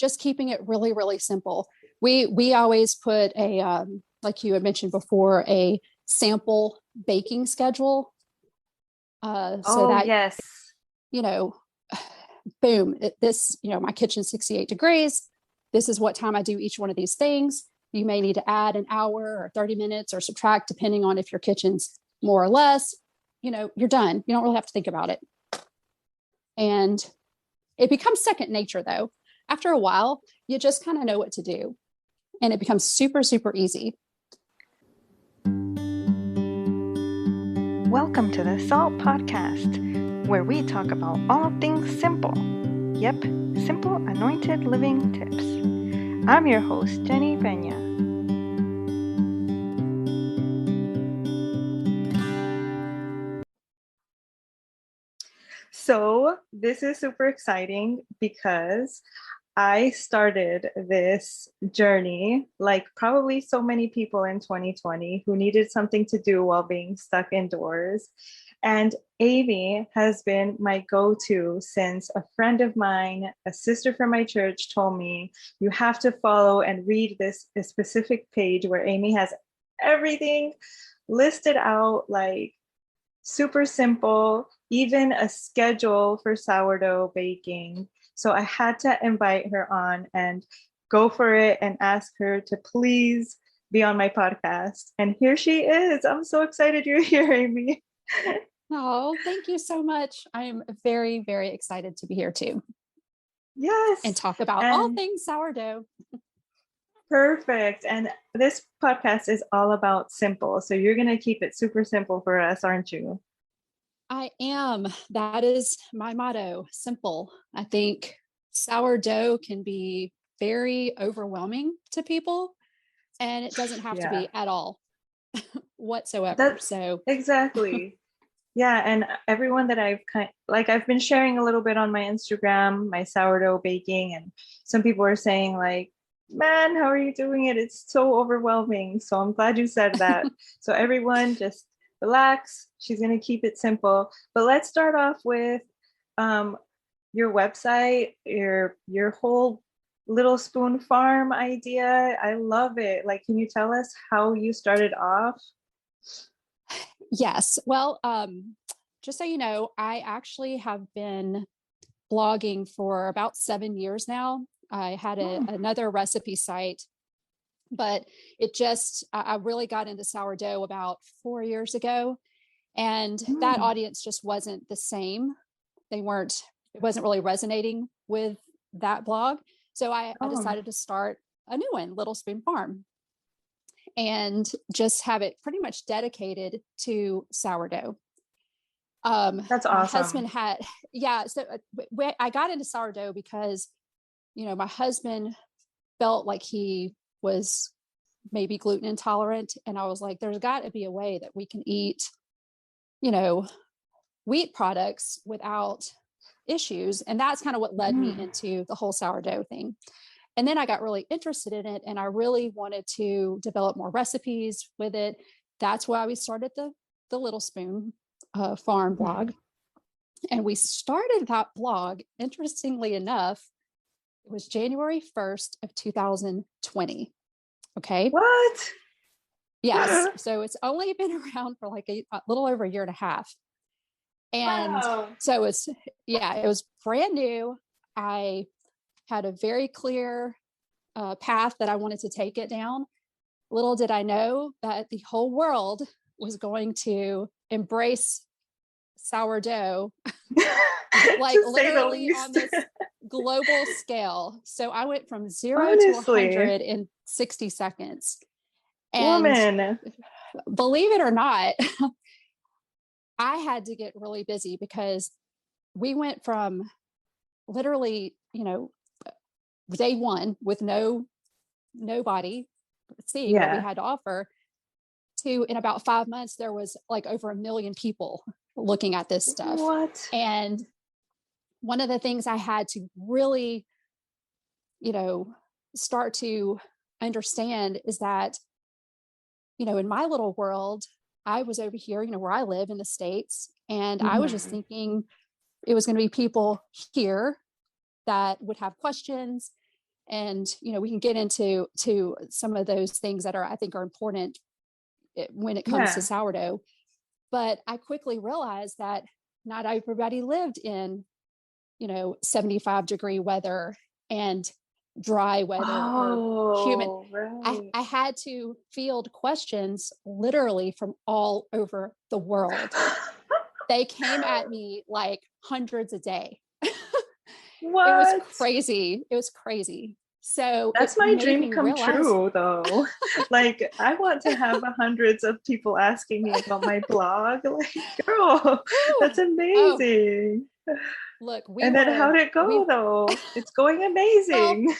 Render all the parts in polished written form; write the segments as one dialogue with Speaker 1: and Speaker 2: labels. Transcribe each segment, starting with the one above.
Speaker 1: just keeping it really, really simple. We always put a, like you had mentioned before, a sample baking schedule. So
Speaker 2: Oh,
Speaker 1: that,
Speaker 2: yes.
Speaker 1: you know, boom, my kitchen's 68 degrees. This is what time I do each one of these things. You may need to add an hour or 30 minutes or subtract, depending on if your kitchen's more or less. You're done. You don't really have to think about it. And it becomes second nature, though. After a while, you just kind of know what to do. And it becomes super, super easy.
Speaker 2: Welcome to the Salt Podcast, where we talk about all things simple. Yep, simple anointed living tips. I'm your host, Jenny Peña. So this is super exciting because I started this journey, like probably so many people in 2020 who needed something to do while being stuck indoors. And Amy has been my go-to since a friend of mine, a sister from my church, told me, you have to follow and read this specific page where Amy has everything listed out, like super simple, even a schedule for sourdough baking. So I had to invite her on and go for it and ask her to please be on my podcast. And here she is. I'm so excited you're here, Amy.
Speaker 1: Oh, thank you so much. I am very, very excited to be here too.
Speaker 2: Yes.
Speaker 1: And talk about all things sourdough.
Speaker 2: Perfect. And this podcast is all about simple. So you're going to keep it super simple for us, aren't you?
Speaker 1: I am. That is my motto, simple. I think sourdough can be very overwhelming to people, and it doesn't have to be at all whatsoever.
Speaker 2: Exactly. Yeah. And everyone that I've been sharing a little bit on my Instagram, my sourdough baking, and some people are saying like, man, how are you doing it? It's so overwhelming. So I'm glad you said that. So everyone just relax. She's going to keep it simple. But let's start off with your website, your whole Little Spoon Farm idea. I love it. Like, can you tell us how you started off?
Speaker 1: Yes. Well, just so you know, I actually have been blogging for about 7 years now. I had another recipe site, but I really got into sourdough about 4 years ago. And that audience just wasn't the same. It wasn't really resonating with that blog. So I decided to start a new one, Little Spoon Farm, and just have it pretty much dedicated to sourdough.
Speaker 2: That's awesome.
Speaker 1: My husband so I got into sourdough because, my husband felt like he was maybe gluten intolerant. And I was like, there's got to be a way that we can eat, wheat products without issues. And that's kind of what led me into the whole sourdough thing. And then I got really interested in it, and I really wanted to develop more recipes with it. That's why we started the Little Spoon Farm blog. And we started that blog, interestingly enough, it was January 1st of 2020. Okay.
Speaker 2: What?
Speaker 1: Yes. So it's only been around for like a little over a year and a half. And so it was brand new. I had a very clear path that I wanted to take it down. Little did I know that the whole world was going to embrace sourdough, like literally on this global scale. So I went from 0 to 100 in 60 seconds. And
Speaker 2: woman,
Speaker 1: believe it or not, I had to get really busy because we went from literally, day one with nobody seeing what we had to offer to, in about 5 months, there was like over 1 million people looking at this stuff.
Speaker 2: What?
Speaker 1: And one of the things I had to really, start to understand is that, in my little world, I was over here, where I live in the States, and I was just thinking it was going to be people here that would have questions And, we can get into some of those things that I think are important when it comes to
Speaker 2: Yeah.
Speaker 1: sourdough. But I quickly realized that not everybody lived in, 75-degree weather and dry weather or humid.
Speaker 2: Oh, right.
Speaker 1: I had to field questions literally from all over the world. They came at me like hundreds a day. It was
Speaker 2: What?
Speaker 1: crazy. It was crazy. So it
Speaker 2: That's my
Speaker 1: made
Speaker 2: dream
Speaker 1: me
Speaker 2: come
Speaker 1: realize,
Speaker 2: true, though. Like, I want to have hundreds of people asking me about my blog. Like, girl,
Speaker 1: whew,
Speaker 2: that's
Speaker 1: oh,
Speaker 2: amazing.
Speaker 1: look,
Speaker 2: And then how'd it go, though? It's going
Speaker 1: well,
Speaker 2: amazing.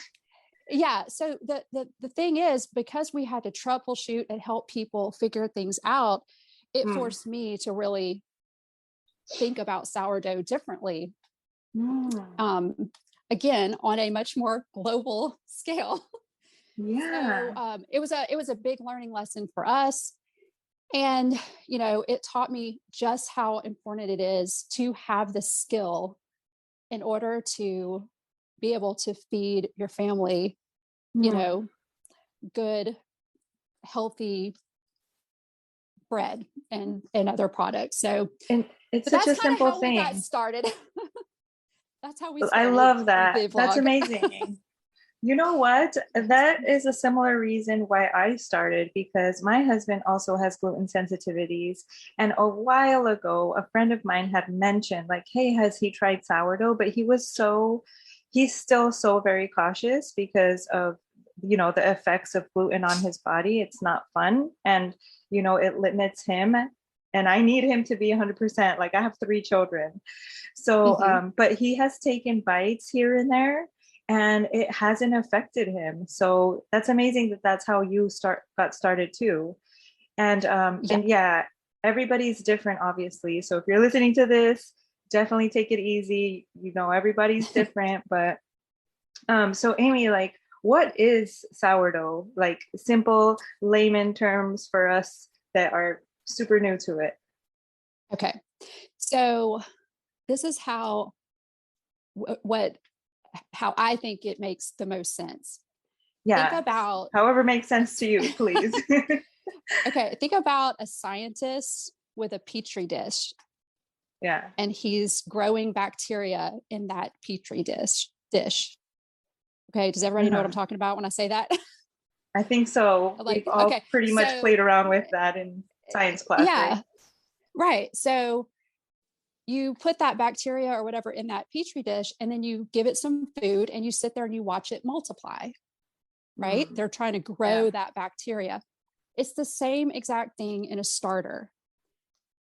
Speaker 1: yeah. So the thing is, because we had to troubleshoot and help people figure things out, it
Speaker 2: Mm.
Speaker 1: forced me to really think about sourdough differently.
Speaker 2: Mm.
Speaker 1: Um, Again, on a much more global scale. So
Speaker 2: Yeah.
Speaker 1: it was a big learning lesson for us. And, it taught me just how important it is to have the skill in order to be able to feed your family,
Speaker 2: Mm.
Speaker 1: good, healthy bread and other products. So,
Speaker 2: And it's
Speaker 1: but
Speaker 2: such
Speaker 1: that's
Speaker 2: a
Speaker 1: kind of
Speaker 2: simple
Speaker 1: how we got
Speaker 2: thing.
Speaker 1: started. That's how we
Speaker 2: I
Speaker 1: started
Speaker 2: love that.
Speaker 1: the
Speaker 2: That's
Speaker 1: vlog.
Speaker 2: amazing. You know what? That is a similar reason why I started, because my husband also has gluten sensitivities. And a while ago, a friend of mine had mentioned, like, hey, has he tried sourdough? But he's still so very cautious because of, the effects of gluten on his body. It's not fun. And, it limits him. And I need him to be 100%. Like, I have 3 children. So,
Speaker 1: Hmm.
Speaker 2: but he has taken bites here and there, and it hasn't affected him. So that's amazing that that's how you got started too.
Speaker 1: Yeah.
Speaker 2: And yeah, everybody's different, obviously. So if you're listening to this, definitely take it easy. Everybody's different, but so Amy, like, what is sourdough? Like, simple layman terms for us that are super new to it.
Speaker 1: Okay. So this is what how I think it makes the most sense. Think
Speaker 2: Yeah.
Speaker 1: about
Speaker 2: However makes sense to you, please.
Speaker 1: okay, think about a scientist with a petri dish
Speaker 2: Yeah.
Speaker 1: and he's growing bacteria in that petri dish. Okay, does everybody know what I'm
Speaker 2: Uh-huh.
Speaker 1: talking about when I say that?
Speaker 2: I think so. We've
Speaker 1: Like,
Speaker 2: all
Speaker 1: okay,
Speaker 2: pretty much
Speaker 1: so
Speaker 2: played around with that in science class, right?
Speaker 1: yeah, right. So you put that bacteria or whatever in that petri dish and then you give it some food and you sit there and you watch it multiply, right?
Speaker 2: Mm.
Speaker 1: They're trying to
Speaker 2: Yeah.
Speaker 1: grow that bacteria. It's the same exact thing in a starter.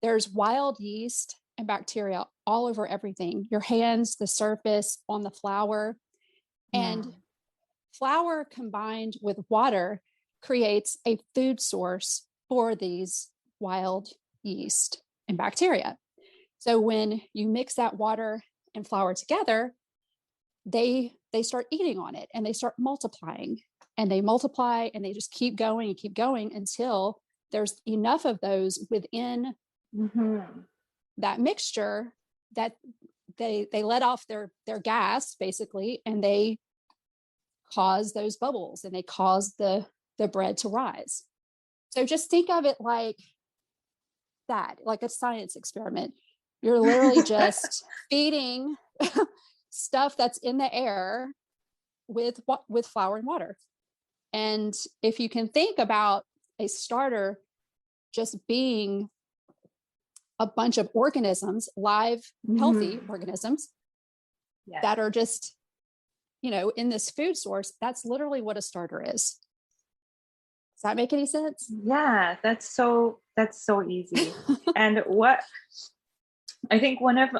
Speaker 1: There's wild yeast and bacteria all over everything, your hands, the surface, on the flour. And
Speaker 2: Mm.
Speaker 1: flour combined with water creates a food source for these wild yeast and bacteria. So when you mix that water and flour together, they start eating on it and they start multiplying and they multiply and they just keep going until there's enough of those within
Speaker 2: Mm-hmm.
Speaker 1: that mixture that they let off their gas basically, and they cause those bubbles and they cause the bread to rise. So just think of it like that, like a science experiment. You're literally just feeding stuff that's in the air with flour and water. And if you can think about a starter just being a bunch of organisms, live, healthy
Speaker 2: Mm-hmm.
Speaker 1: organisms
Speaker 2: Yes.
Speaker 1: that are just, in this food source, that's literally what a starter is. Does that make any sense?
Speaker 2: Yeah, that's so easy. And what I think one of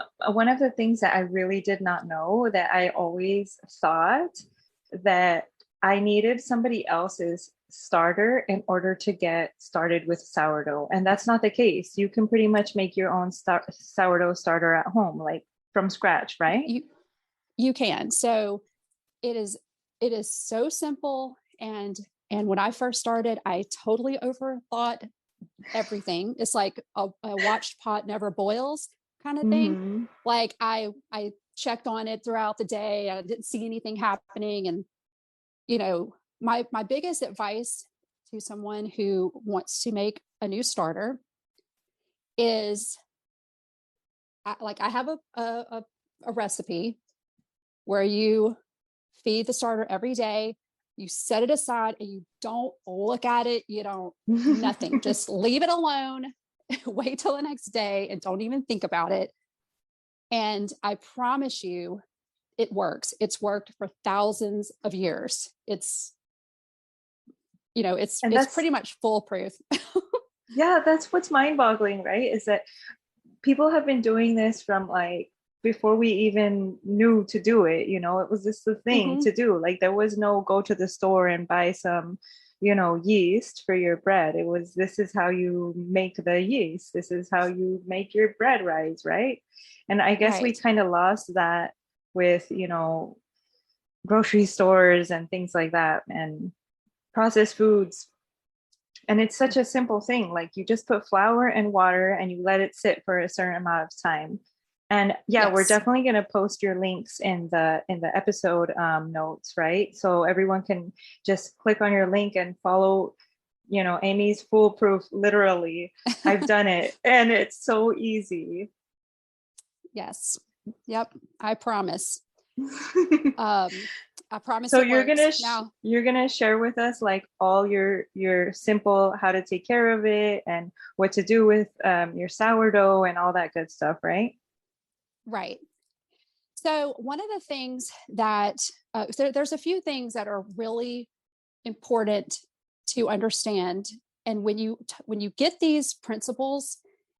Speaker 2: the things that I really did not know, that I always thought that I needed somebody else's starter in order to get started with sourdough. And that's not the case. You can pretty much make your own sourdough starter at home, like from scratch, right?
Speaker 1: You can. So it is so simple. And when I first started, I totally overthought everything. It's like a watched pot never boils kind of thing.
Speaker 2: Mm-hmm.
Speaker 1: Like I checked on it throughout the day. I didn't see anything happening. And my biggest advice to someone who wants to make a new starter is I have a recipe where you feed the starter every day, you set it aside, and you don't look at it, you don't nothing, just leave it alone, wait till the next day, and don't even think about it. And I promise you, it works. It's worked for thousands of years. It's pretty much foolproof.
Speaker 2: Yeah, that's what's mind-boggling, right? Is that people have been doing this from like before we even knew to do it. It was just the thing to do. Like there was no go to the store and buy some yeast for your bread. It was, this is how you make the yeast, this is how you make your bread rise, right? And I guess we kind of lost that with grocery stores and things like that, and processed foods. And it's such a simple thing. Like you just put flour and water and you let it sit for a certain amount of time. And we're definitely going to post your links in the episode notes, right? So everyone can just click on your link and follow, Amy's foolproof, literally. I've done it and it's so easy.
Speaker 1: Yes. Yep. I promise. I promise.
Speaker 2: So you're gonna share with us like all your simple how to take care of it and what to do with your sourdough and all that good stuff, right?
Speaker 1: Right. So one of the things that there's a few things that are really important to understand, and when you get these principles,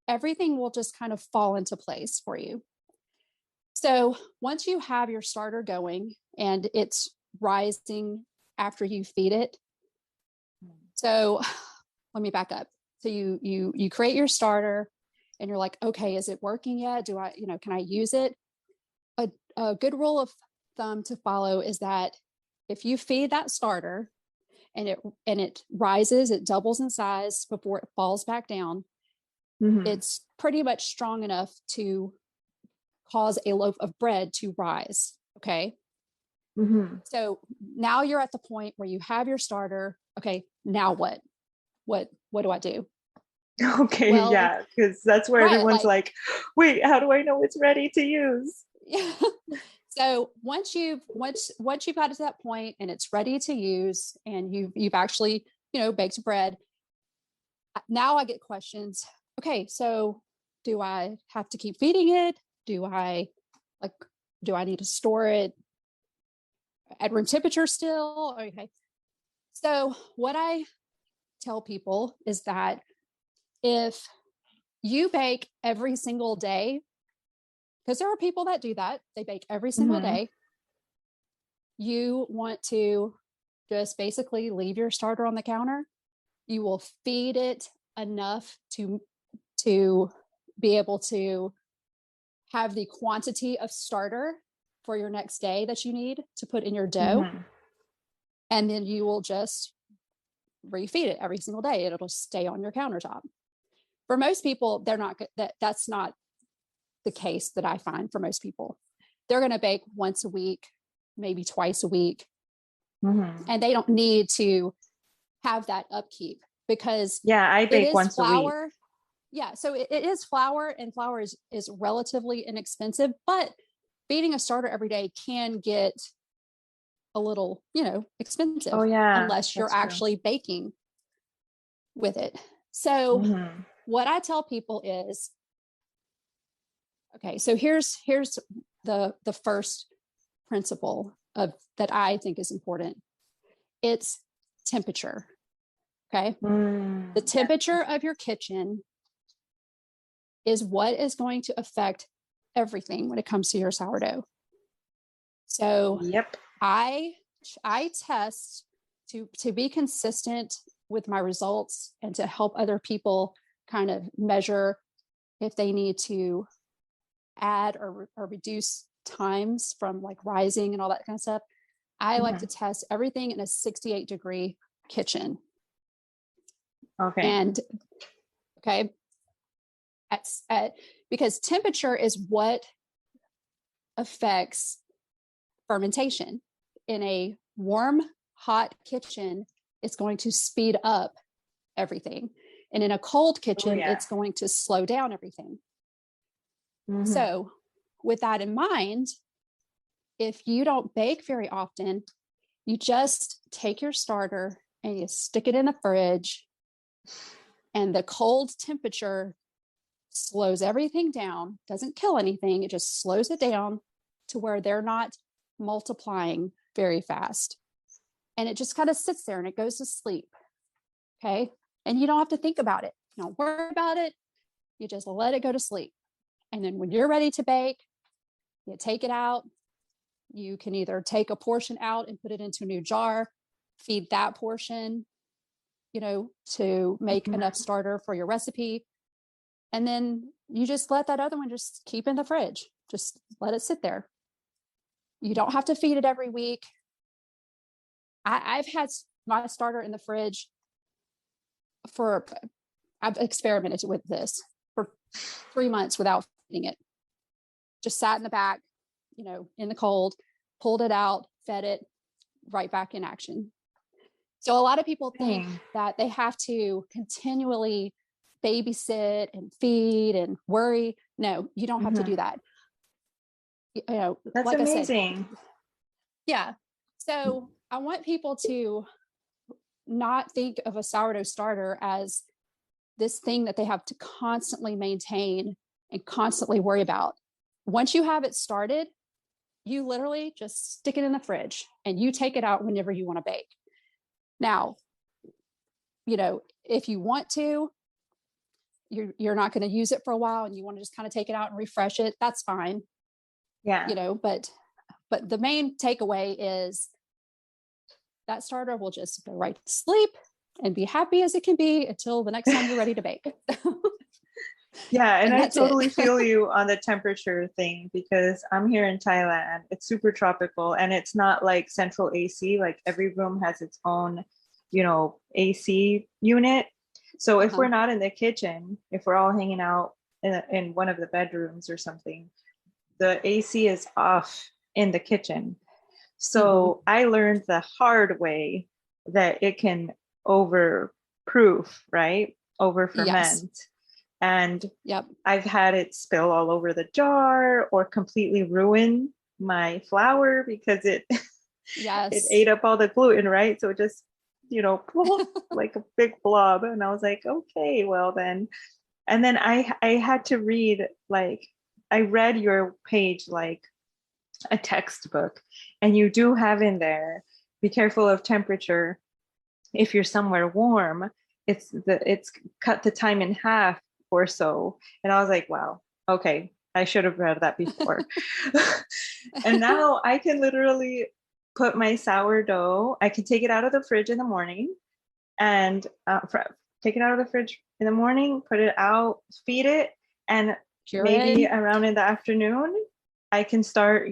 Speaker 1: everything will just kind of fall into place for you. So once you have your starter going and it's rising after you feed it. So let me back up. So you create your starter and you're like, okay, is it working yet? Can I use it? A good rule of thumb to follow is that if you feed that starter and it rises, it doubles in size before it falls back down, it's pretty much strong enough to cause a loaf of bread to rise. Okay. So now you're at the point where you have your starter. Okay. Now what do I do?
Speaker 2: Okay.
Speaker 1: Well,
Speaker 2: yeah. Because that's where everyone's like, wait, how do I know it's ready to use?
Speaker 1: Yeah. So once you've got to that point and it's ready to use and you've actually, baked bread, now I get questions. Okay. So do I have to keep feeding it? Do I need to store it at room temperature still? Okay. So what I tell people is that if you bake every single day, because there are people that do that, they bake every single day, you want to just basically leave your starter on the counter. You will feed it enough to be able to have the quantity of starter for your next day that you need to put in your dough. And then you will just refeed it every single day. It'll stay on your countertop. For most people, that's not the case that I find for most people. They're going to bake once a week, maybe twice a week. And they don't need to have that upkeep because
Speaker 2: I bake once
Speaker 1: flour.
Speaker 2: a week.
Speaker 1: Yeah. So it is flour, and flour is relatively inexpensive, but feeding a starter every day can get a little, expensive.
Speaker 2: Oh yeah.
Speaker 1: Unless you're actually baking with it. So what I tell people is, okay, so here's the first principle that I think is important. It's temperature. Okay. The temperature of your kitchen is what is going to affect everything when it comes to your sourdough. So I test to be consistent with my results and to help other people kind of measure if they need to add or reduce times from like rising and all that kind of stuff. I like to test everything in a 68-degree kitchen.
Speaker 2: Okay.
Speaker 1: And okay. Because temperature is what affects fermentation. In a warm, hot kitchen, it's going to speed up everything. And in a cold kitchen, it's going to slow down everything. Mm-hmm. So with that in mind, if you don't bake very often, you just take your starter and you stick it in the fridge, and the cold temperature slows everything down, doesn't kill anything. It just slows it down to where they're not multiplying very fast. And it just kind of sits there and it goes to sleep. Okay. And you don't have to think about it. You don't worry about it. You just let it go to sleep. And then when you're ready to bake, you take it out. You can either take a portion out and put it into a new jar, feed that portion, to make enough starter for your recipe. And then you just let that other one just keep in the fridge. Just let it sit there. You don't have to feed it every week. I've had my starter in the fridge I've experimented with this for 3 months without feeding it. Just sat in the back, in the cold, pulled it out, fed it, right back in action. So a lot of people think that they have to continually babysit and feed and worry. No, you don't have to do that.
Speaker 2: That's
Speaker 1: like
Speaker 2: amazing.
Speaker 1: I said, yeah. So I want people to not think of a sourdough starter as this thing that they have to constantly maintain and constantly worry about. Once you have it started, you literally just stick it in the fridge and you take it out whenever you want to bake. Now, if you want to, you're not going to use it for a while and you want to just kind of take it out and refresh it, that's fine.
Speaker 2: Yeah.
Speaker 1: But the main takeaway is that starter will just go right to sleep and be happy as it can be until the next time you're ready to bake.
Speaker 2: Yeah, and I totally feel you on the temperature thing, because I'm here in Thailand. It's super tropical and it's not like central AC. Like every room has its own, AC unit. So if we're not in the kitchen, if we're all hanging out in one of the bedrooms or something, the AC is off in the kitchen. So I learned the hard way that it can overproof, right? Over ferment. Yes. And I've had it spill all over the jar or completely ruin my flour because it ate up all the gluten, right? So it just, like a big blob. And I was like, okay, well then. And then I had to read, I read your page like a textbook, and you do have in there, be careful of temperature. If you're somewhere warm, it's cut the time in half or so. And I was like, wow, okay, I should have read that before. And now I can literally put my sourdough, I can take it out of the fridge in the morning and take it out of the fridge in the morning, put it out, feed it, and maybe around in the afternoon, I can start,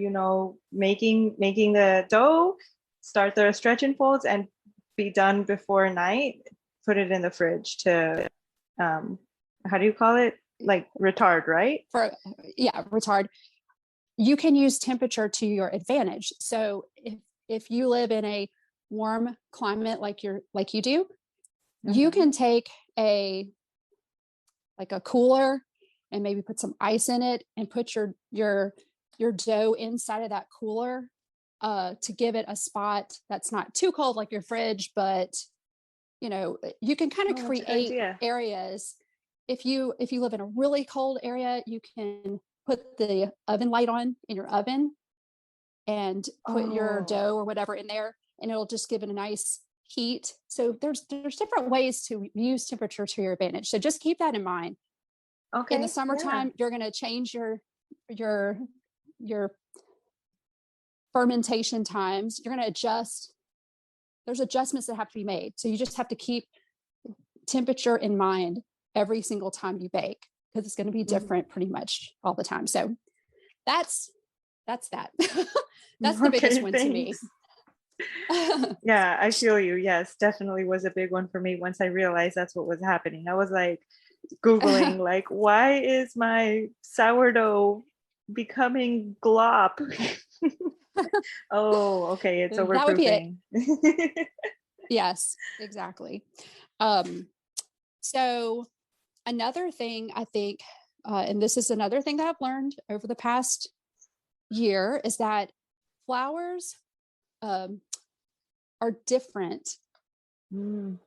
Speaker 2: making the dough, start the stretch and folds, and be done before night. Put it in the fridge to, how do you call it? Like retard, right?
Speaker 1: Retard. You can use temperature to your advantage. So if you live in a warm climate like you do, you can take a cooler and maybe put some ice in it and put your dough inside of that cooler to give it a spot that's not too cold like your fridge, but you can kind of create areas. If you live in a really cold area, you can put the oven light on in your oven and put your dough or whatever in there, and it'll just give it a nice heat. So there's different ways to use temperature to your advantage. So just keep that in mind. Okay. In the summertime, you're going to change your fermentation times. You're going to adjust. There's adjustments that have to be made. So you just have to keep temperature in mind every single time you bake, because it's going to be different pretty much all the time. So that's that. That's the biggest one to me.
Speaker 2: Yeah, I feel you. Yes, definitely was a big one for me once I realized that's what was happening. I was like Googling, like, why is my sourdough becoming glop? Oh, okay. It's
Speaker 1: That would be it.
Speaker 2: overproofing.
Speaker 1: Yes, exactly. So another thing I think, and this is another thing that I've learned over the past year, is that flours are different in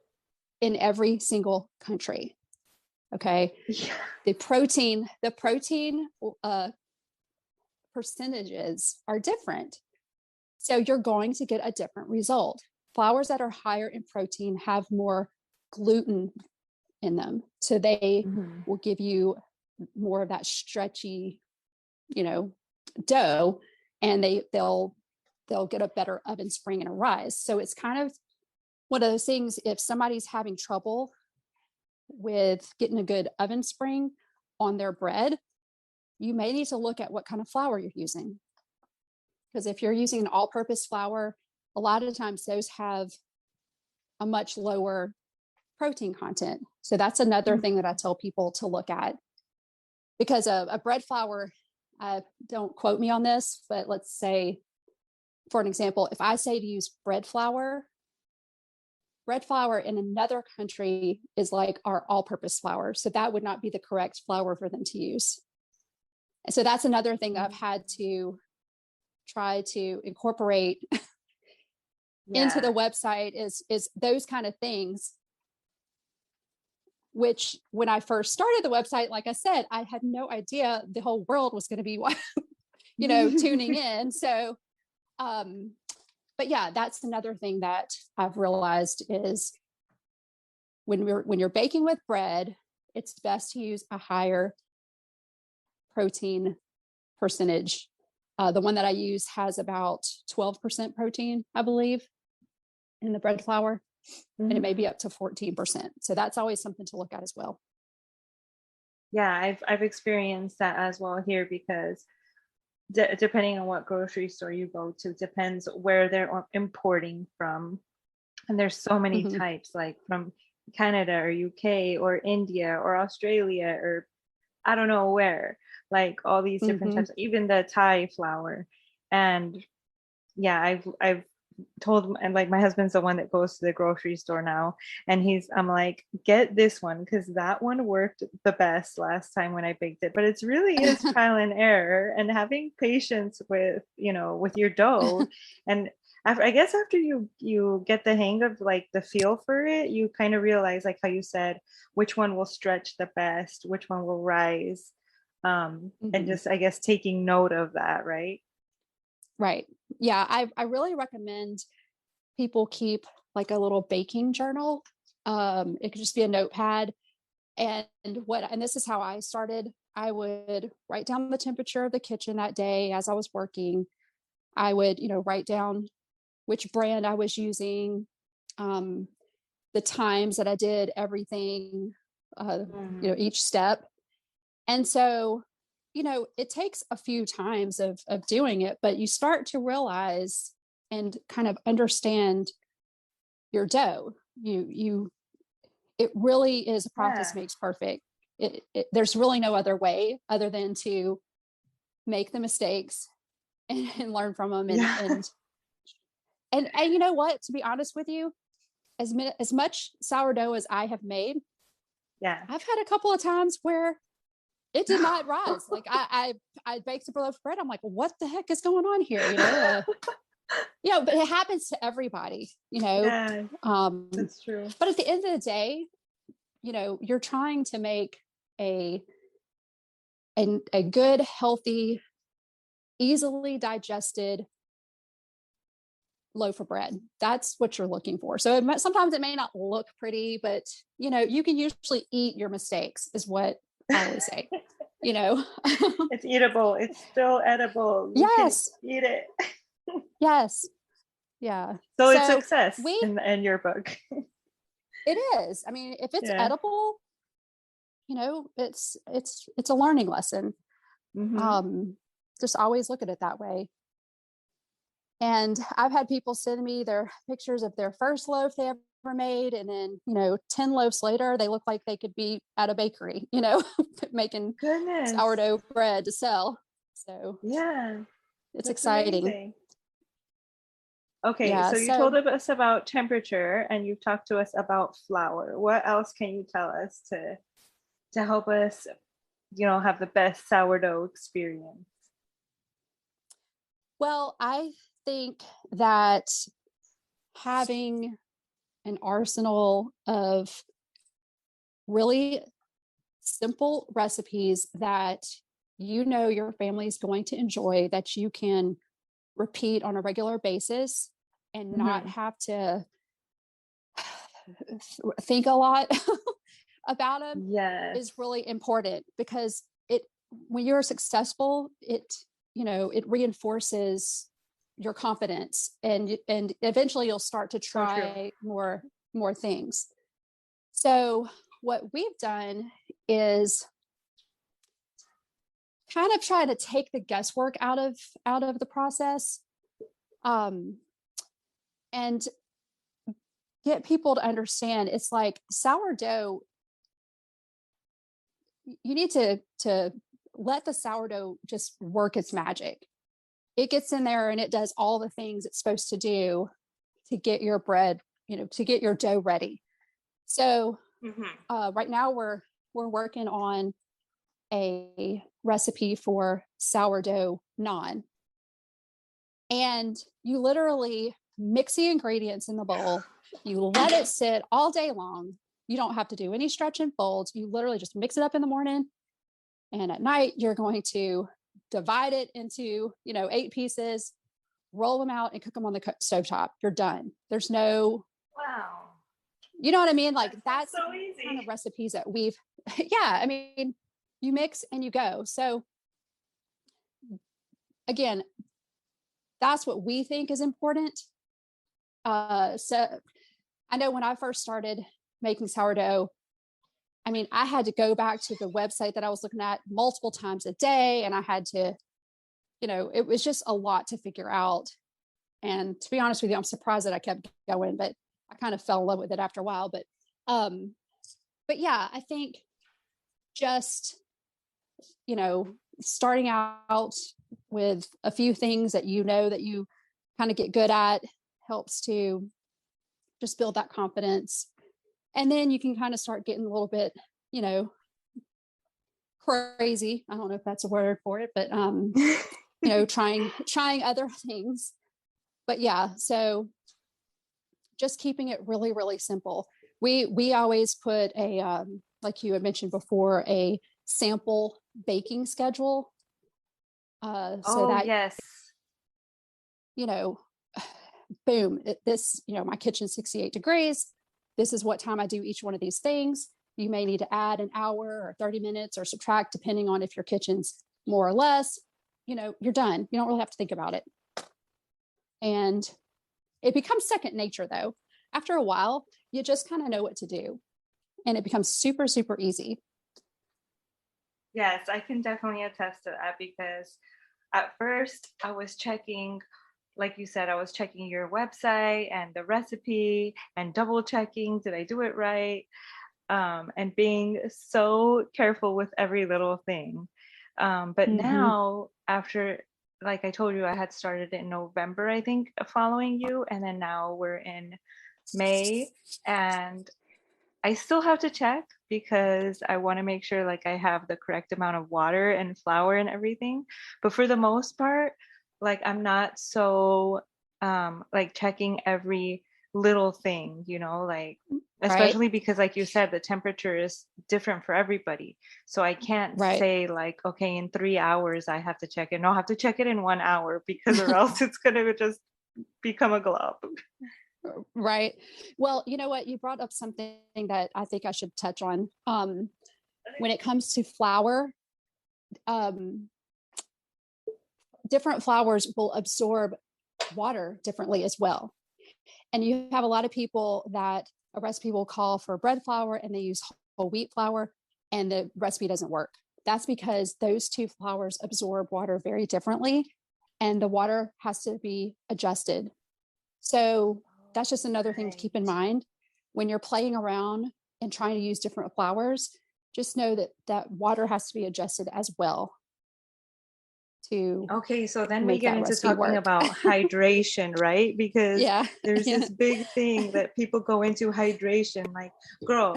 Speaker 1: every single country. Okay.
Speaker 2: Yeah.
Speaker 1: The protein percentages are different. So you're going to get a different result. Flours that are higher in protein have more gluten in them. So they will give you more of that stretchy, dough, and they'll get a better oven spring and a rise. So it's kind of one of those things, if somebody's having trouble with getting a good oven spring on their bread, you may need to look at what kind of flour you're using. Because if you're using an all-purpose flour, a lot of times those have a much lower protein content. So that's another thing that I tell people to look at. Because a bread flour, don't quote me on this, but let's say, for an example, if I say to use bread flour in another country is like our all-purpose flour. So that would not be the correct flour for them to use. And so that's another thing I've had to try to incorporate into the website is those kind of things, which when I first started the website, like I said, I had no idea the whole world was going to be, tuning in. So, but yeah, that's another thing that I've realized is when you're baking with bread, it's best to use a higher protein percentage. The one that I use has about 12% protein, I believe, in the bread flour, and it may be up to 14%. So that's always something to look at as well.
Speaker 2: Yeah, I've experienced that as well here, because depending on what grocery store you go to, depends where they're importing from. And there's so many types, like from Canada or UK or India or Australia or I don't know where, like all these different types, even the Thai flour. And yeah, I've told, and like my husband's the one that goes to the grocery store now, and I'm like, get this one because that one worked the best last time when I baked it. But it's really is trial and error, and having patience with with your dough. And I guess after you get the hang of like the feel for it, you kind of realize, like how you said, which one will stretch the best, which one will rise, and just I guess taking note of that, right?
Speaker 1: Right. Yeah, I really recommend people keep like a little baking journal. It could just be a notepad. And this is how I started. I would write down the temperature of the kitchen that day as I was working. I would, write down which brand I was using, the times that I did everything, each step. And so, it takes a few times of doing it, but you start to realize and kind of understand your dough. It really is a practice makes perfect. There's really no other way other than to make the mistakes and learn from them. And you know what, to be honest with you, as much sourdough as I have made, I've had a couple of times where it did not rise. Like I baked a loaf of bread. I'm like, what the heck is going on here? But it happens to everybody,
Speaker 2: Yeah, that's true.
Speaker 1: But at the end of the day, you're trying to make a good, healthy, easily digested loaf of bread. That's what you're looking for. So sometimes it may not look pretty, but you can usually eat your mistakes, is what I always say.
Speaker 2: It's eatable. It's still edible.
Speaker 1: Yes.
Speaker 2: You can eat it.
Speaker 1: Yes. Yeah.
Speaker 2: So it's success in your book.
Speaker 1: It is. I mean, if it's edible, it's a learning lesson. Just always look at it that way. And I've had people send me their pictures of their first loaf they ever made, and then 10 loaves later they look like they could be at a bakery, making sourdough bread to sell. So
Speaker 2: yeah,
Speaker 1: it's exciting.
Speaker 2: Amazing. Okay,
Speaker 1: Yeah.
Speaker 2: so you told
Speaker 1: So,
Speaker 2: us about temperature and you've talked to us about flour. What else can you tell us to help us, have the best sourdough experience?
Speaker 1: well, I think that having an arsenal of really simple recipes that your family is going to enjoy, that you can repeat on a regular basis and not
Speaker 2: Hmm.
Speaker 1: have to think a lot about them,
Speaker 2: Yes,
Speaker 1: is really important, because it when you're successful, it reinforces your confidence, and eventually you'll start to
Speaker 2: so true.
Speaker 1: try more things. So what we've done is kind of try to take the guesswork out of the process, um, and get people to understand it's like sourdough. You need to let the sourdough just work its magic. It gets in there and it does all the things it's supposed to do to get your bread, to get your dough ready. So
Speaker 2: Hmm.
Speaker 1: right now we're working on a recipe for sourdough naan, and you literally mix the ingredients in the bowl. You let it sit all day long. You don't have to do any stretch and folds. You literally just mix it up in the morning, and at night you're going to divide it into 8 pieces, roll them out, and cook them on the stovetop. You're done. There's no,
Speaker 2: Wow.
Speaker 1: you know what I mean? Like,
Speaker 2: That sounds
Speaker 1: that's
Speaker 2: so
Speaker 1: kind of
Speaker 2: easy.
Speaker 1: recipes that we've, yeah, I mean, you mix and you go. So again, that's what we think is important. So I know when I first started making sourdough, I mean, I had to go back to the website that I was looking at multiple times a day, and I had to, it was just a lot to figure out. And to be honest with you, I'm surprised that I kept going, but I kind of fell in love with it after a while. Um, but yeah, I think just, starting out with a few things that that you kind of get good at helps to just build that confidence. And then you can kind of start getting a little bit, you know, crazy. I don't know if that's a word for it, but trying other things. But yeah, so just keeping it really, really simple. We always put a like you had mentioned before, a sample baking schedule, so
Speaker 2: Oh,
Speaker 1: that
Speaker 2: yes.
Speaker 1: you know boom, my kitchen's 68 degrees. This is what time I do each one of these things. You may need to add an hour or 30 minutes or subtract, depending on if your kitchen's more or less. You're done. You don't really have to think about it. And it becomes second nature, though. After a while, you just kind of know what to do, and it becomes super, super easy.
Speaker 2: Yes, I can definitely attest to that because at first I was checking, like you said, I was checking your website and the recipe and double checking, did I do it right? And being so careful with every little thing. But
Speaker 1: Mm-hmm.
Speaker 2: now, after, like I told you, I had started in November, I think, following you, and then now we're in May, and I still have to check because I want to make sure like I have the correct amount of water and flour and everything. But for the most part, like I'm not so like checking every little thing, like
Speaker 1: Right.
Speaker 2: especially because like you said, the temperature is different for everybody. So I can't
Speaker 1: Right.
Speaker 2: say like, okay, in 3 hours I have to check it. No, I have to check it in 1 hour because or else it's gonna just become a glob.
Speaker 1: Right. Well, you know what? You brought up something that I think I should touch on. When it comes to flour, um, different flours will absorb water differently as well. And you have a lot of people that a recipe will call for bread flour and they use whole wheat flour, and the recipe doesn't work. That's because those two flours absorb water very differently, and the water has to be adjusted. So that's just another thing to
Speaker 2: Right.
Speaker 1: keep in mind when you're playing around and trying to use different flours. Just know that water has to be adjusted as well to
Speaker 2: Okay, so then we
Speaker 1: make
Speaker 2: get
Speaker 1: that
Speaker 2: into
Speaker 1: recipe
Speaker 2: talking
Speaker 1: work.
Speaker 2: about hydration, right? Because
Speaker 1: Yeah.
Speaker 2: there's
Speaker 1: Yeah.
Speaker 2: this big thing that people go into hydration. Like, girl,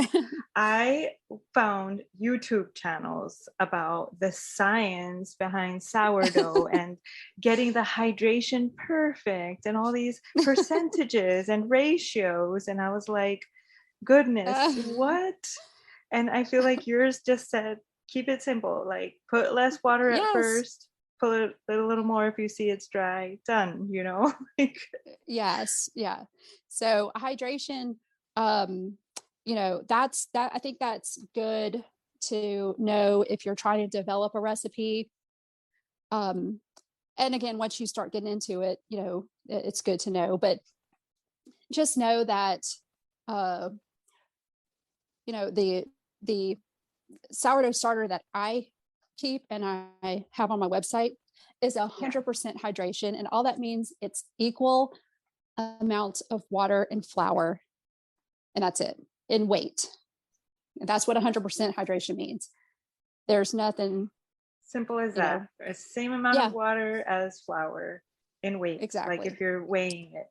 Speaker 2: I found YouTube channels about the science behind sourdough and getting the hydration perfect and all these percentages and ratios. And I was like, goodness,
Speaker 1: Uh,
Speaker 2: what? And I feel like yours just said, keep it simple. Like, put less water at
Speaker 1: yes.
Speaker 2: first, put a little more if you see it's dry, done, you know? Like,
Speaker 1: Yes. Yeah. So hydration, um, that's that. I think that's good to know if you're trying to develop a recipe. Um, and again, once you start getting into it, it's good to know, but just know that, uh, the sourdough starter that I keep and I have on my website is
Speaker 2: yeah.
Speaker 1: 100% hydration. And all that means it's equal amounts of water and flour. And that's it in weight. And that's what 100% hydration means. There's nothing,
Speaker 2: Simple as
Speaker 1: you know,
Speaker 2: that. It's the same amount of
Speaker 1: yeah,
Speaker 2: water as flour in weight, like
Speaker 1: exactly.
Speaker 2: if you're weighing it.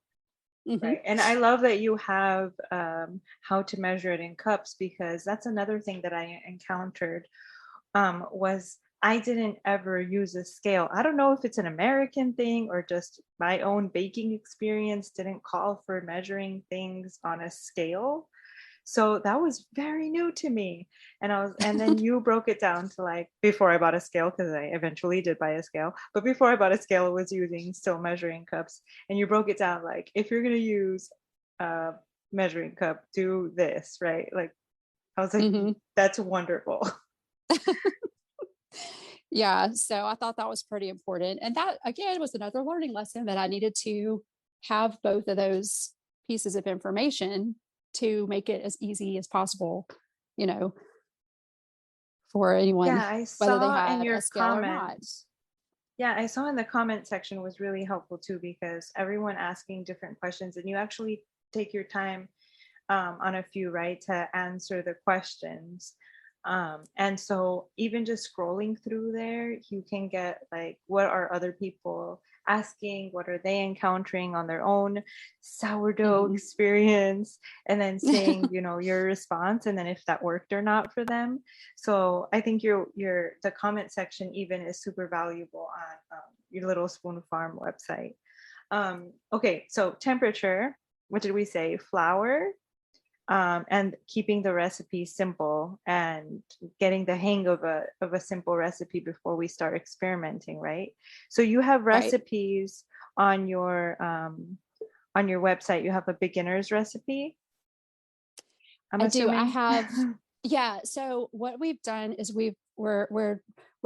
Speaker 1: Mm-hmm.
Speaker 2: Right. And I love that you have how to measure it in cups, because that's another thing that I encountered was I didn't ever use a scale. I don't know if it's an American thing or just my own baking experience didn't call for measuring things on a scale. So that was very new to me. And then you broke it down to, like, before I bought a scale, because I eventually did buy a scale, but before I bought a scale, I was using still measuring cups. And you broke it down, like, if you're going to use a measuring cup, do this, right? Like, I was like,
Speaker 1: Mm-hmm.
Speaker 2: that's wonderful.
Speaker 1: Yeah. So I thought that was pretty important. And that, again, was another learning lesson that I needed to have both of those pieces of information to make it as easy as possible, you know, for anyone,
Speaker 2: Yeah, I
Speaker 1: whether they
Speaker 2: saw in
Speaker 1: had a
Speaker 2: your
Speaker 1: scale or not.
Speaker 2: comments. Yeah, I saw in the comment section was really helpful too, because everyone asking different questions, and you actually take your time on a few, right, to answer the questions. And so even just scrolling through there, you can get, like, what are other people asking? What are they encountering on their own sourdough
Speaker 1: Mm-hmm.
Speaker 2: experience? And then saying, your response, and then if that worked or not for them. So I think the comment section even is super valuable on your Little Spoon Farm website. Okay, so temperature, what did we say? Flour, and keeping the recipe simple and getting the hang of a simple recipe before we start experimenting, right? So you have
Speaker 1: Right.
Speaker 2: recipes on your website. You have a beginner's recipe, I'm
Speaker 1: I do. I
Speaker 2: assuming.
Speaker 1: have, yeah. So what we've done is we're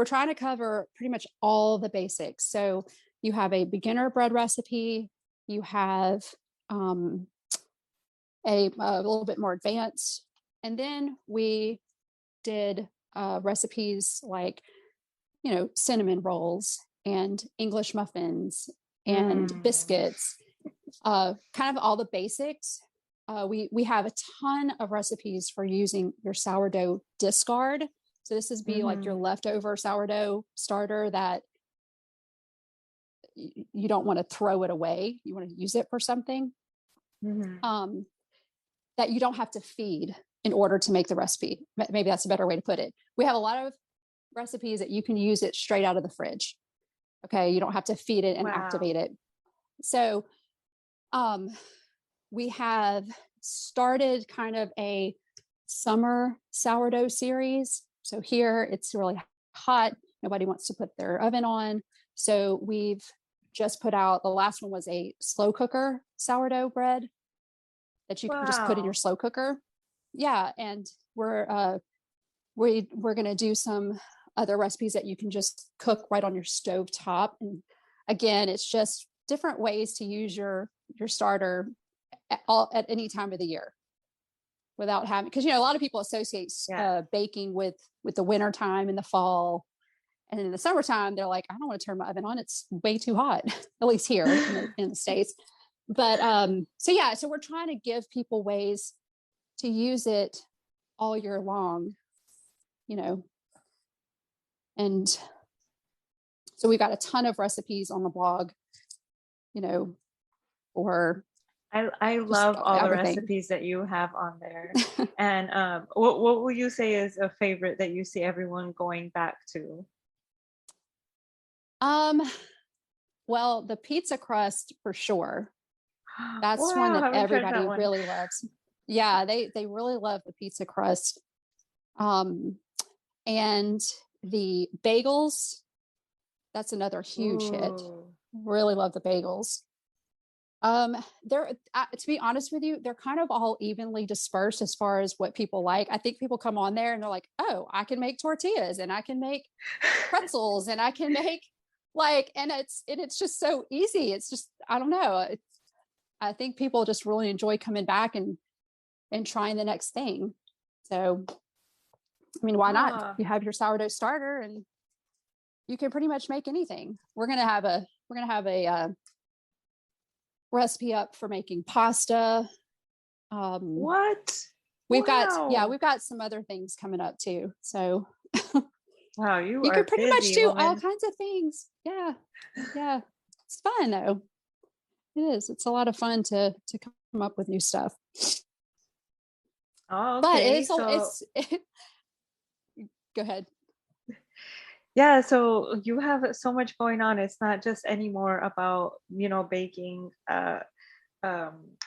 Speaker 1: trying to cover pretty much all the basics. So you have a beginner bread recipe, you have um, a little bit more advanced, and then we did recipes like cinnamon rolls and English muffins and
Speaker 2: Mm.
Speaker 1: biscuits, kind of all the basics. We have a ton of recipes for using your sourdough discard. So this is be like your
Speaker 2: Mm-hmm.
Speaker 1: leftover sourdough starter that you don't want to throw it away. You want to use it for something
Speaker 2: Mm-hmm.
Speaker 1: um, that you don't have to feed in order to make the recipe. Maybe that's a better way to put it. We have a lot of recipes that you can use it straight out of the fridge. Okay, you don't have to feed it and
Speaker 2: Wow.
Speaker 1: activate it. So um, we have started kind of a summer sourdough series. So here it's really hot. Nobody wants to put their oven on. So we've just put out, the last one was a slow cooker sourdough bread that you can just put in your
Speaker 2: Wow.
Speaker 1: slow cooker. Yeah. And we're going to do some other recipes that you can just cook right on your stove top. And again, it's just different ways to use your starter at any time of the year without having, because a lot of people associate
Speaker 2: Yeah.
Speaker 1: baking with the winter time in the fall, and in the summertime they're like, I don't want to turn my oven on, it's way too hot. At least here in the States. But so yeah, so we're trying to give people ways to use it all year long, and So we've got a ton of recipes on the blog, for
Speaker 2: I love all the
Speaker 1: everything.
Speaker 2: recipes that you have on there. And what will you say is a favorite that you see everyone going back to?
Speaker 1: Well, the pizza crust for sure. That's one
Speaker 2: Wow,
Speaker 1: that
Speaker 2: haven't tried that
Speaker 1: everybody
Speaker 2: one.
Speaker 1: really loves. Yeah, they really love the pizza crust. Um, and the bagels, that's another huge hit.
Speaker 2: Ooh.
Speaker 1: Really love the bagels. They're to be honest with you, they're kind of all evenly dispersed as far as what people like. I think people come on there and they're like, oh, I can make tortillas and I can make pretzels and I can make and it's just so easy. It's just, I don't know. I think people just really enjoy coming back and trying the next thing. So, I mean, why not? You have your sourdough starter and you can pretty much make anything. We're going to have a recipe up for making pasta.
Speaker 2: What?
Speaker 1: We've got some other things coming up too. So
Speaker 2: Wow, you
Speaker 1: you
Speaker 2: are
Speaker 1: can pretty much
Speaker 2: busy,
Speaker 1: do
Speaker 2: woman.
Speaker 1: all kinds of things. Yeah. Yeah. It's fun though. It is. It's a lot of fun to come up with new stuff.
Speaker 2: Oh,
Speaker 1: But
Speaker 2: okay.
Speaker 1: Go ahead.
Speaker 2: Yeah, so you have so much going on. It's not just anymore about, baking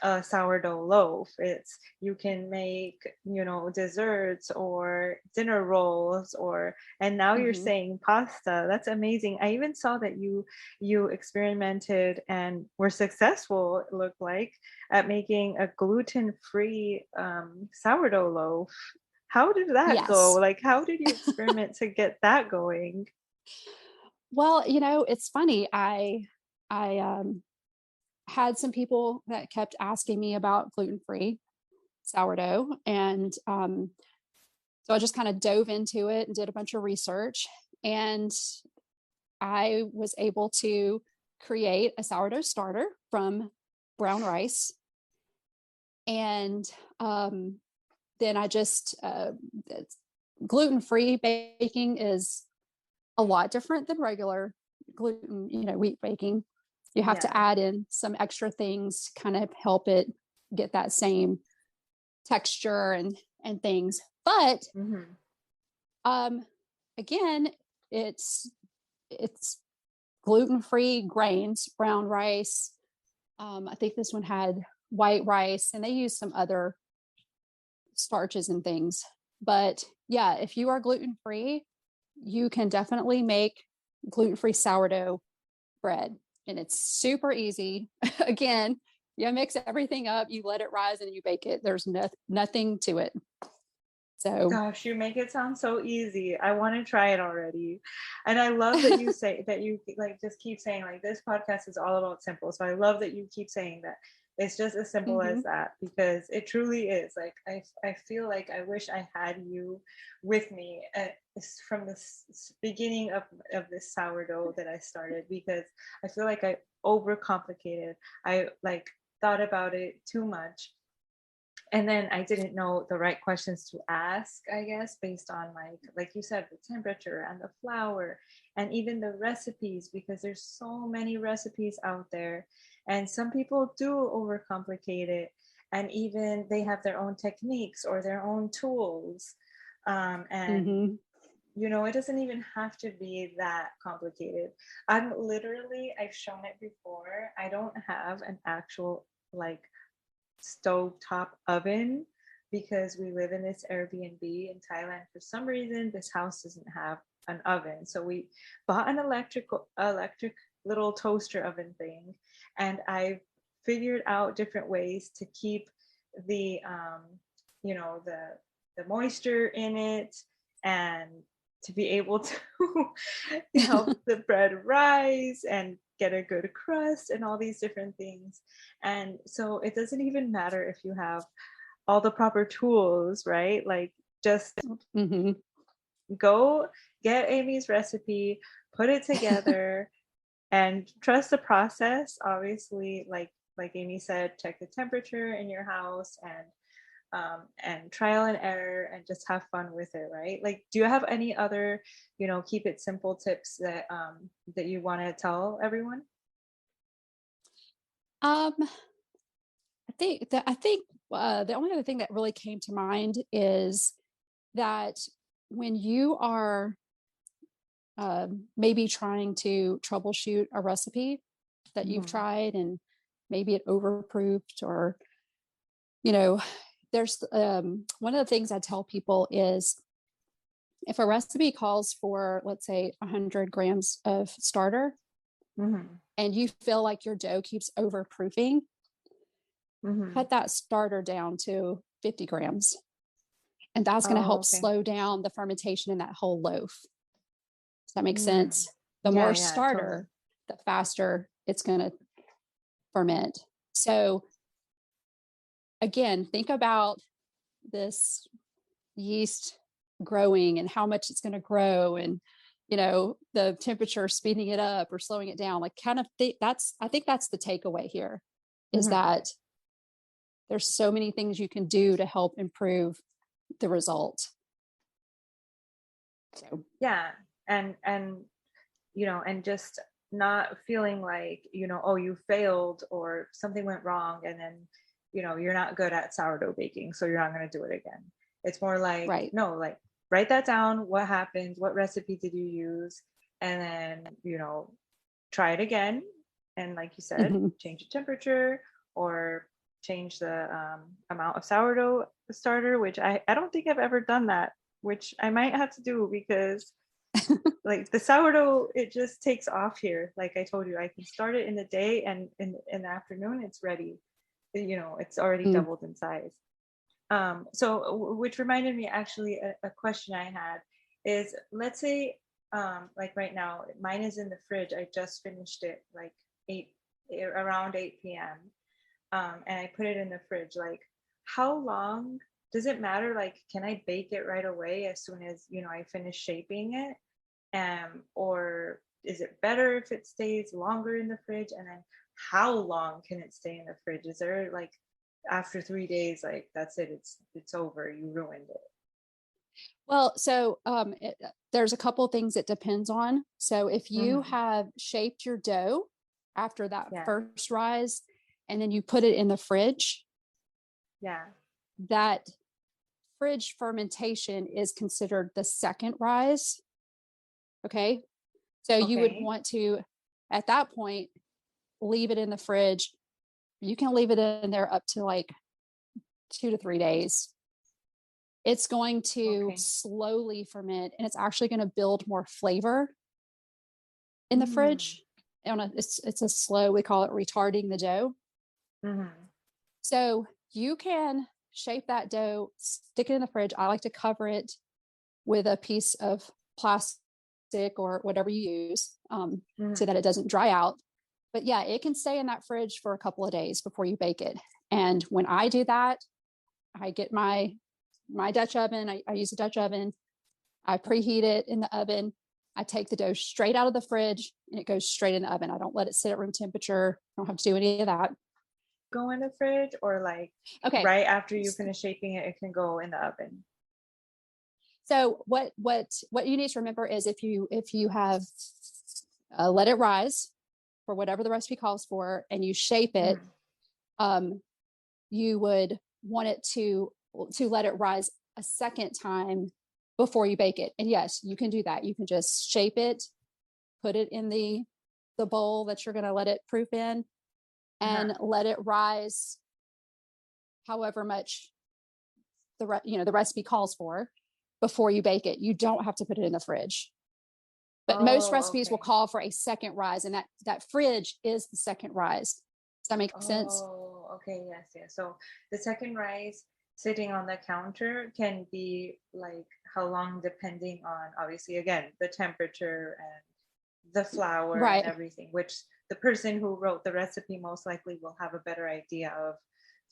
Speaker 2: a sourdough loaf. It's you can make, desserts or dinner rolls and now you're saying pasta. That's amazing. I even saw that you experimented and were successful, it looked like, at making a gluten-free sourdough loaf. How did that go?
Speaker 1: Yes.
Speaker 2: Like, how did you experiment to get that going?
Speaker 1: Well, it's funny. I had some people that kept asking me about gluten-free sourdough. And so I just kind of dove into it and did a bunch of research. And I was able to create a sourdough starter from brown rice. And then I just, gluten-free baking is a lot different than regular gluten, wheat baking. You have to add in some extra things to kind of help it get that same texture and things. But again, it's gluten-free grains, brown rice. I think this one had white rice, and they use some other starches and things. But yeah, if you are gluten-free, you can definitely make gluten-free sourdough bread, and it's super easy. Again, you mix everything up, you let it rise, and you bake it. There's nothing to it. So,
Speaker 2: gosh, you make it sound so easy. I want to try it already. And I love that you say that you just keep saying like this podcast is all about simple. So I love that you keep saying that it's just as simple as that, because it truly is. Like I feel like I wish I had you with me from the beginning of this sourdough that I started, because I feel like I overcomplicated. I thought about it too much. And then I didn't know the right questions to ask, I guess, based on like you said, the temperature and the flour and even the recipes, because there's so many recipes out there. And some people do overcomplicate it. And even they have their own techniques or their own tools. It doesn't even have to be that complicated. I've shown it before. I don't have an actual stovetop oven because we live in this Airbnb in Thailand. For some reason, this house doesn't have an oven. So we bought an electric little toaster oven thing. And I figured out different ways to keep the moisture in it and to be able to help the bread rise and get a good crust and all these different things. And so it doesn't even matter if you have all the proper tools, right? Like just go get Amy's recipe, put it together and trust the process. Obviously, like Amy said, check the temperature in your house and and trial and error and just have fun with it, right? Like, do you have any other, keep it simple tips that you want to tell everyone?
Speaker 1: Um, I think the only other thing that really came to mind is that when you are maybe trying to troubleshoot a recipe that you've tried and maybe it overproofed, or there's one of the things I tell people is if a recipe calls for, let's say, 100 grams of starter, and you feel like your dough keeps overproofing, cut that starter down to 50 grams. And that's going to help slow down the fermentation in that whole loaf. Does that make sense? The more starter, totally, the faster it's going to ferment. So again, think about this yeast growing and how much it's going to grow, and the temperature, speeding it up or slowing it down, like kind of I think that's the takeaway here, is that there's so many things you can do to help improve the result. So
Speaker 2: and just not feeling like, oh, you failed or something went wrong, and then you're not good at sourdough baking, so you're not going to do it again. It's more like, no, like, write that down. What happened? What recipe did you use? And then, try it again. And like you said, change the temperature or change the amount of sourdough starter, which I don't think I've ever done that, which I might have to do, because like the sourdough, it just takes off here. Like I told you, I can start it in the day, and in the afternoon it's ready. It's already doubled in size. So which reminded me, actually, a question I had is, let's say, like right now, mine is in the fridge. I just finished it like around 8 p.m. And I put it in the fridge. Like, how long does it matter? Like, can I bake it right away as soon as, I finish shaping it? Or is it better if it stays longer in the fridge? And then how long can it stay in the fridge? Is there like, after 3 days, like that's it, it's over, you ruined it?
Speaker 1: Well, so there's a couple of things it depends on. So if you have shaped your dough after that first rise, and then you put it in the fridge, that fridge fermentation is considered the second rise. Okay. So you would want to, at that point, leave it in the fridge. You can leave it in there up to like 2 to 3 days. It's going to slowly ferment, and it's actually going to build more flavor in the fridge. It's a slow, we call it retarding the dough. So you can shape that dough, stick it in the fridge. I like to cover it with a piece of plastic or whatever you use, so that it doesn't dry out. But yeah, it can stay in that fridge for a couple of days before you bake it. And when I do that, I get my Dutch oven. I use a Dutch oven. I preheat it in the oven. I take the dough straight out of the fridge, and it goes straight in the oven. I don't let it sit at room temperature. I don't have to do any of that.
Speaker 2: Go in the fridge, or like right after you finish shaping it, it can go in the oven?
Speaker 1: So what you need to remember is, if you have let it rise for whatever the recipe calls for, and you shape it, you would want it to let it rise a second time before you bake it. And yes, you can do that. You can just shape it, put it in the bowl that you're going to let it proof in, and let it rise however much the recipe calls for before you bake it. You don't have to put it in the fridge. But most recipes will call for a second rise, and that fridge is the second rise. Does that make sense?
Speaker 2: Oh, okay. Yes. So the second rise sitting on the counter can be like how long, depending on, obviously, again, the temperature and the flour and everything, which the person who wrote the recipe most likely will have a better idea of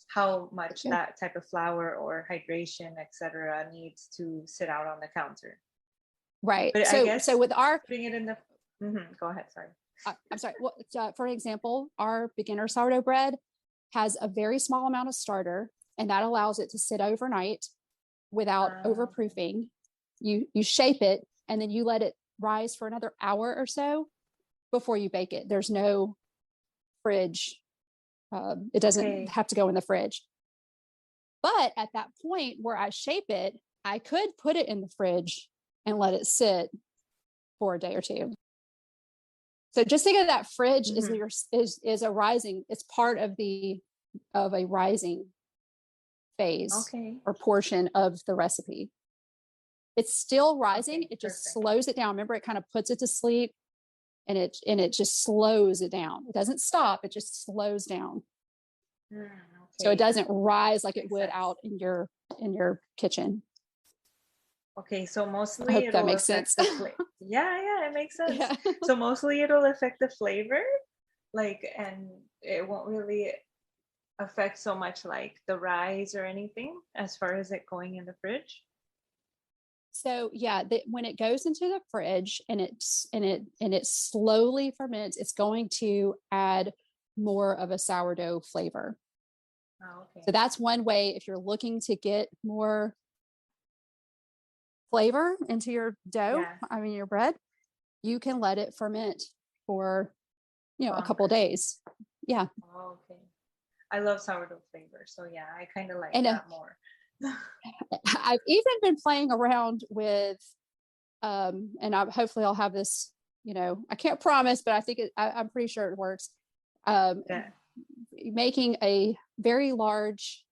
Speaker 2: how much that type of flour or hydration, etc., needs to sit out on the counter.
Speaker 1: Right.
Speaker 2: But
Speaker 1: so,
Speaker 2: I guess
Speaker 1: so with our
Speaker 2: putting it in the go ahead. Sorry.
Speaker 1: I'm sorry. Well, for example, our beginner sourdough bread has a very small amount of starter and that allows it to sit overnight without
Speaker 2: Okay.
Speaker 1: overproofing. You shape it, and then you let it rise for another hour or so before you bake it. There's no fridge. It doesn't have to go in the fridge. But at that point where I shape it, I could put it in the fridge and let it sit for a day or two. So just think of that fridge is a rising, it's part of a rising phase or portion of the recipe. It's still rising. It just slows it down. Remember, it kind of puts it to sleep, and it just slows it down. It doesn't stop. It just slows down. So it doesn't rise like it would out in your kitchen.
Speaker 2: Okay, so mostly
Speaker 1: I hope that makes sense.
Speaker 2: Yeah, it makes sense.
Speaker 1: Yeah.
Speaker 2: So mostly it'll affect the flavor, and it won't really affect so much like the rise or anything as far as it going in the fridge.
Speaker 1: So yeah, when it goes into the fridge and it slowly ferments, it's going to add more of a sourdough flavor.
Speaker 2: Oh, okay.
Speaker 1: So that's one way if you're looking to get more flavor into your dough, your bread, you can let it ferment for, a couple of days. Yeah.
Speaker 2: Oh, okay. I love sourdough flavor. So yeah, I kind of like that more.
Speaker 1: I've even been playing around with, and hopefully I'll have this, I can't promise, but I think I'm pretty sure it works. Making a very large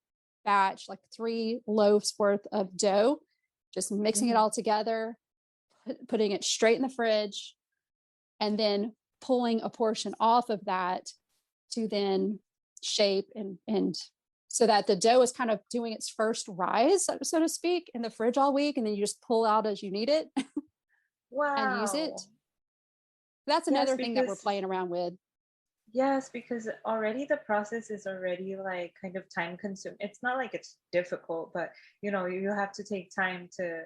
Speaker 1: batch, like 3 loaves worth of dough, just mixing it all together, putting it straight in the fridge, and then pulling a portion off of that to then shape and so that the dough is kind of doing its first rise, so to speak, in the fridge all week, and then you just pull out as you need it.
Speaker 2: Wow.
Speaker 1: And use it. That's another thing that we're playing around with.
Speaker 2: Yes, because already the process is already like kind of time consuming. It's not like it's difficult, but you have to take time to,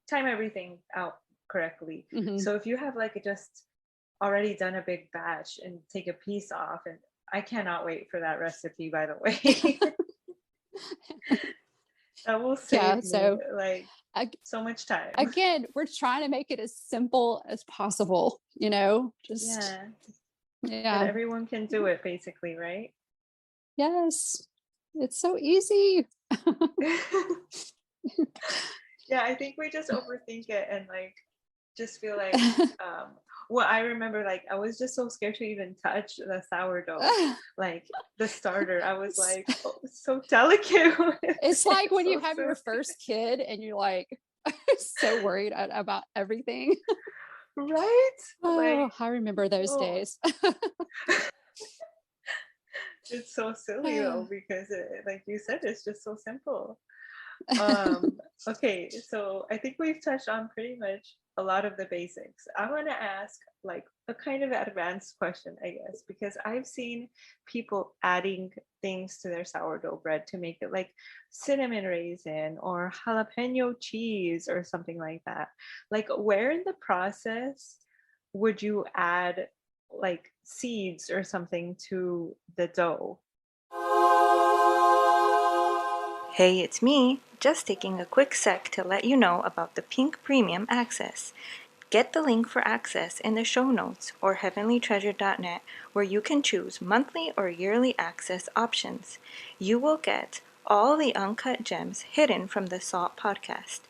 Speaker 2: time everything out correctly. So if you have like just already done a big batch and take a piece off, and I cannot wait for that recipe, by the way. That will save me so much time.
Speaker 1: Again, we're trying to make it as simple as possible,
Speaker 2: that everyone can do it basically, right?
Speaker 1: Yes, it's so easy.
Speaker 2: Yeah, I think we just overthink it and just feel like well, I remember I was just so scared to even touch the sourdough, the starter. I was like, oh, it's so delicate.
Speaker 1: It's like when you have your first kid and you're like so worried about everything.
Speaker 2: Right?
Speaker 1: Oh, I remember those days.
Speaker 2: It's so silly though, because like you said, it's just so simple. Okay, so I think we've touched on pretty much a lot of the basics. I want to ask a kind of advanced question, I guess, because I've seen people adding things to their sourdough bread to make it like cinnamon raisin or jalapeno cheese or something like that. Where in the process would you add seeds or something to the dough? Hey, it's me, just taking a quick sec to let you know about the Pink Premium Access. Get the link for access in the show notes or heavenlytreasure.net, where you can choose monthly or yearly access options. You will get all the uncut gems hidden from the Salt podcast,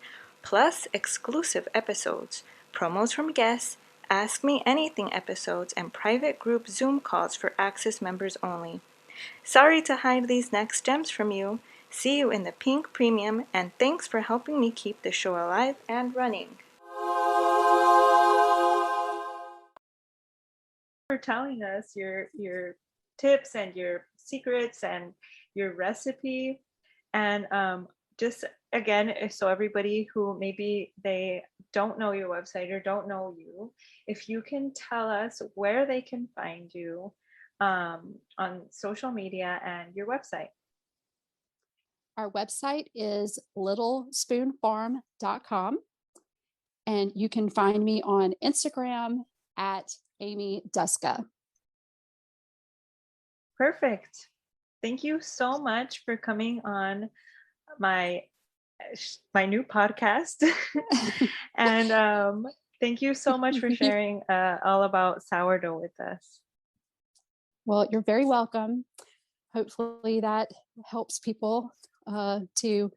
Speaker 2: plus exclusive episodes, promos from guests, Ask Me Anything episodes, and private group Zoom calls for access members only. Sorry to hide these next gems from you. See you in the Pink Premium, and thanks for helping me keep the show alive and running. For telling us your tips and your secrets and your recipe, and just again, so everybody who maybe they don't know your website or don't know you, if you can tell us where they can find you on social media and your website.
Speaker 1: Our website is littlespoonfarm.com, and you can find me on Instagram at Amy Duska.
Speaker 2: Perfect. Thank you so much for coming on my new podcast. And thank you so much for sharing all about sourdough with us.
Speaker 1: Well, you're very welcome. Hopefully that helps people to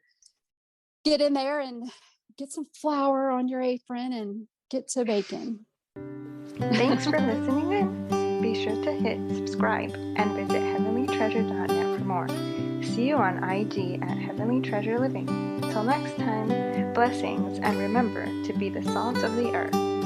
Speaker 1: get in there and get some flour on your apron and get to baking.
Speaker 3: Thanks for listening in. Be sure to hit subscribe and visit heavenlytreasure.net for more. See you on IG at Heavenly Treasure Living. Till next time, blessings, and remember to be the salt of the earth.